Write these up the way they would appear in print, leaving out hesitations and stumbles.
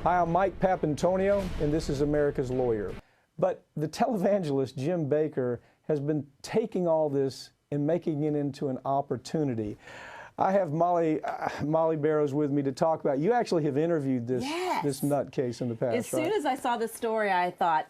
Hi, I'm Mike Papantonio, and this is America's Lawyer. But the televangelist Jim Bakker has been taking all this and making it into an opportunity. I have Molly Barrows with me to talk about. You actually have interviewed this nutcase in the past, As soon as I saw the story, I thought,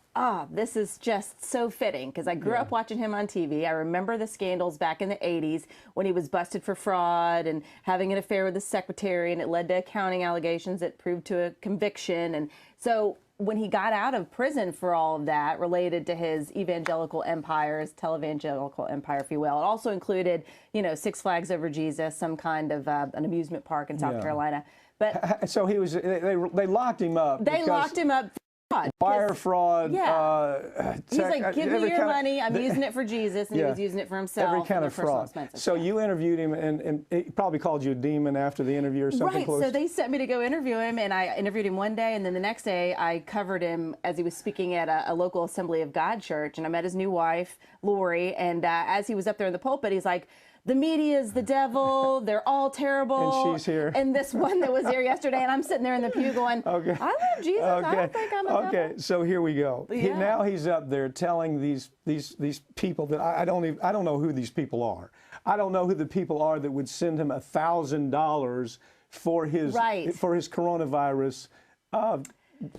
this is just so fitting, because I grew up watching him on TV. I remember the scandals back in the 80s when he was busted for fraud and having an affair with his secretary, and it led to accounting allegations that proved to a conviction. And so when he got out of prison for all of that related to his evangelical empire, his televangelical empire, if you will, it also included, you know, Six Flags Over Jesus, some kind of an amusement park in South Carolina. But so he was, they locked him up. They locked him up. Wire fraud. He's like, give me your money. I'm using it for Jesus, and he was using it for himself. Every kind of fraud. So you interviewed him, and he probably called you a demon after the interview or something close. So they sent me to go interview him, and I interviewed him one day, and then the next day I covered him as he was speaking at a local Assembly of God church, and I met his new wife, Lori, and as he was up there in the pulpit, he's like, the media is the devil. They're all terrible. And she's here. And this one that was here yesterday, and I'm sitting there in the pew going, I love Jesus. I don't think I'm a devil. Okay, so here we go. Now he's up there telling these people that I don't know who these people are. I don't know who the people are that would send him $1,000 for his coronavirus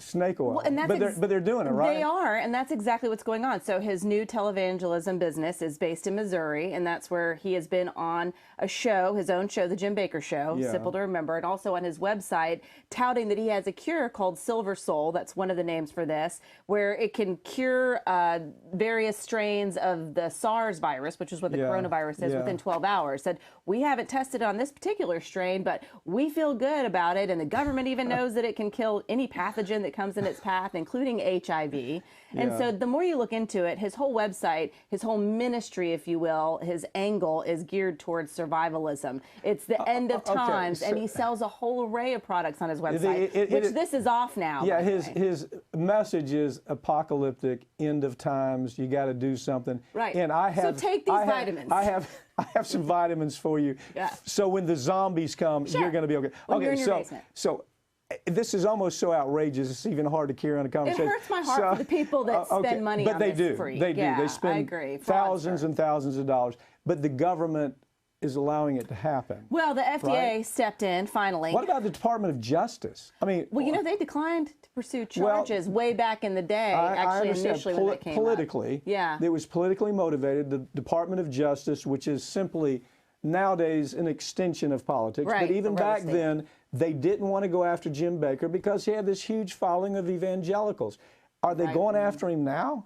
snake oil. Well, but they're doing it, right? They are, and that's exactly what's going on. So his new televangelism business is based in Missouri, and that's where he has been on a show, his own show, The Jim Bakker Show, simple to remember, and also on his website, touting that he has a cure called Silver Soul, that's one of the names for this, where it can cure various strains of the SARS virus, which is what the coronavirus is, within 12 hours. Said, we haven't tested on this particular strain, but we feel good about it, and the government even knows that it can kill any pathogen that comes in its path, including HIV. And so the more you look into it, his whole website, his whole ministry, if you will, his angle is geared towards survivalism. It's the end of times, and he sells a whole array of products on his website, this is off now. Yeah, his message is apocalyptic, end of times, you got to do something. Right. And so take these vitamins. I have some vitamins for you. So when the zombies come, you're going to be okay. When you're in your basement. So this is almost so outrageous, it's even hard to carry on a conversation. It hurts my heart for the people that spend money on this freak. They do. They spend thousands and thousands of dollars. But the government is allowing it to happen. Well, the FDA stepped in, finally. What about the Department of Justice? I mean... Well, you know, they declined to pursue charges way back in the day, actually, initially when it came politically, up. It was politically motivated. The Department of Justice, which is simply, nowadays, an extension of politics. But even back then, they didn't want to go after Jim Bakker because he had this huge following of evangelicals. Are they going after him now?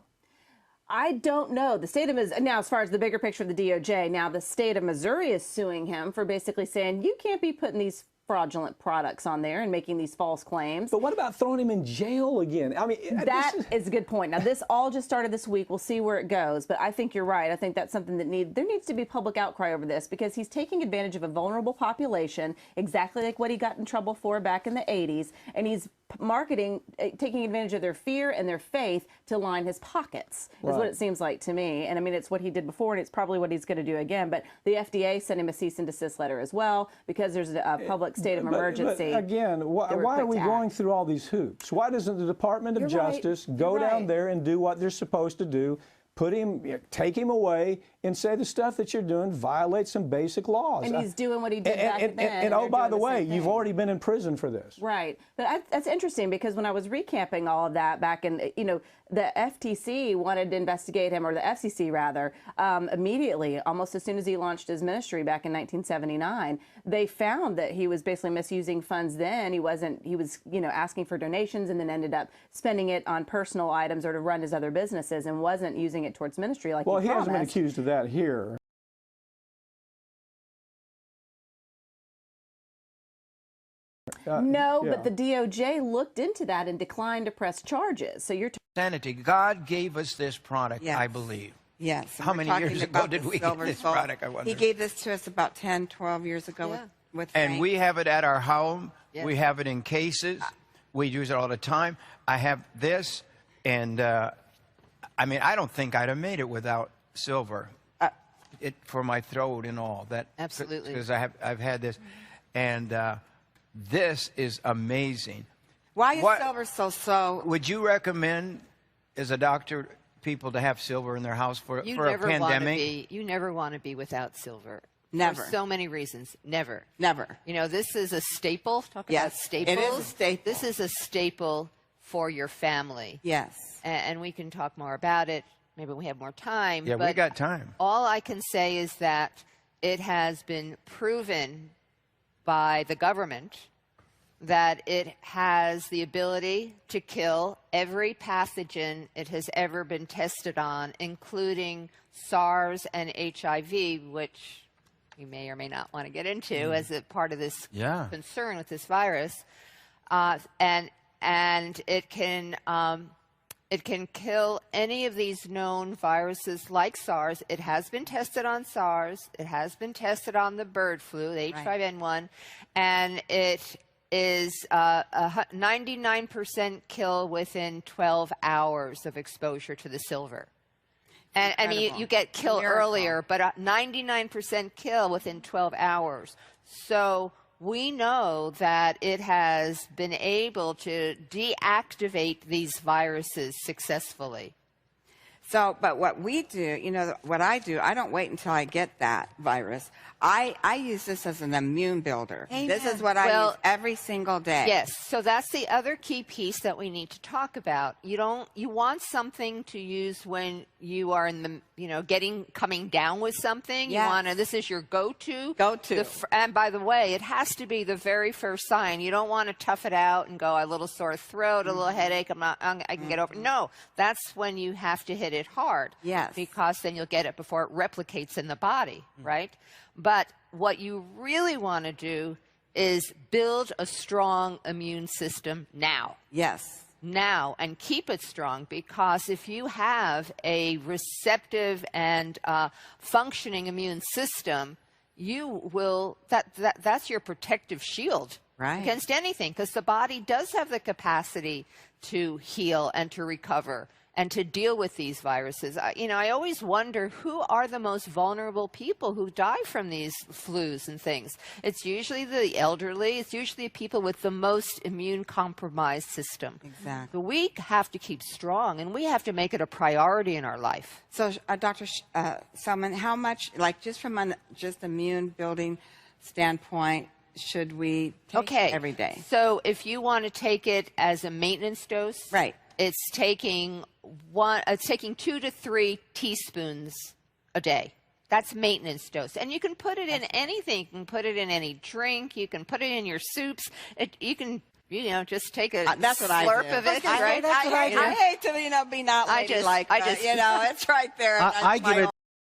I don't know. The state of Missouri, now as far as the bigger picture of the DOJ, now the state of Missouri is suing him for basically saying, you can't be putting these fraudulent products on there and making these false claims. But what about throwing him in jail again? I mean, that is a good point. Now, this all just started this week. We'll see where it goes. But I think you're right. I think that's something that there needs to be public outcry over this, because he's taking advantage of a vulnerable population, exactly like what he got in trouble for back in the 80s. And he's marketing, taking advantage of their fear and their faith to line his pockets, is what it seems like to me. And I mean, it's what he did before, and it's probably what he's going to do again. But the FDA sent him a cease and desist letter as well, because there's a public state of emergency. But again, why are we going through all these hoops? Why doesn't the Department of Justice go down there and do what they're supposed to do? Take him away and say the stuff that you're doing violates some basic laws. And he's doing what he did back then. And oh, by the way, you've already been in prison for this. Right. But that's interesting, because when I was recapping all of that back in, you know, the FTC wanted to investigate him, or the FCC rather, immediately, almost as soon as he launched his ministry back in 1979. They found that he was basically misusing funds then. He was, you know, asking for donations and then ended up spending it on personal items or to run his other businesses, and wasn't using it towards ministry like he promised. Well, he hasn't been accused of that here. No, but the DOJ looked into that and declined to press charges. So you're sanity. God gave us this product, I believe. Yes. How many years ago did we get this product, I wonder? He gave this to us about 10, 12 years ago with Frank. And we have it at our home. We have it in cases. We use it all the time. I have this, and I mean, I don't think I'd have made it without silver. For my throat and all that. Absolutely. Because I've had this, and this is amazing. Why is silver so? Would you recommend, as a doctor, people to have silver in their house for a pandemic? You never want to be without silver. Never. For so many reasons. Never. Never. You know, this is a staple. Talk about staples. It is a staple. This is a staple for your family. Yes. And we can talk more about it. Maybe we have more time. Yeah, but we got time. All I can say is that it has been proven by the government that it has the ability to kill every pathogen it has ever been tested on, including SARS and HIV, which you may or may not want to get into as a part of this concern with this virus. And it can kill any of these known viruses like SARS. It has been tested on SARS. It has been tested on the bird flu, the H5N1, and it is a 99% kill within 12 hours of exposure to the silver. And I mean, you get killed earlier, but a 99% kill within 12 hours. So we know that it has been able to deactivate these viruses successfully. So, but what we do, you know, what I do, I don't wait until I get that virus. I use this as an immune builder. Amen. This is what I use every single day. Yes. So that's the other key piece that we need to talk about. You want something to use when you are in the, you know, coming down with something. Yes. You want to, this is your go-to. Go-to. And by the way, it has to be the very first sign. You don't want to tough it out and go, a little sore throat, a little headache, I can get over it. No, that's when you have to hit it hard. Yes. Because then you'll get it before it replicates in the body, right? But what you really want to do is build a strong immune system now. Yes. Now, and keep it strong, because if you have a receptive and functioning immune system, you will, that's your protective shield against anything, because the body does have the capacity to heal and to recover and to deal with these viruses. You know, I always wonder, who are the most vulnerable people who die from these flus and things? It's usually the elderly. It's usually people with the most immune-compromised system. Exactly. But we have to keep strong, and we have to make it a priority in our life. So, Dr. Selman, how much, like just from an immune-building standpoint, should we take every day? So if you want to take it as a maintenance dose, it's taking 2 to 3 teaspoons a day. That's maintenance dose. And you can put it in anything. You can put it in any drink. You can put it in your soups. You can, you know, just take a slurp of it. I hate to, you know, be not ladylike, but, you know, it's right there. I give it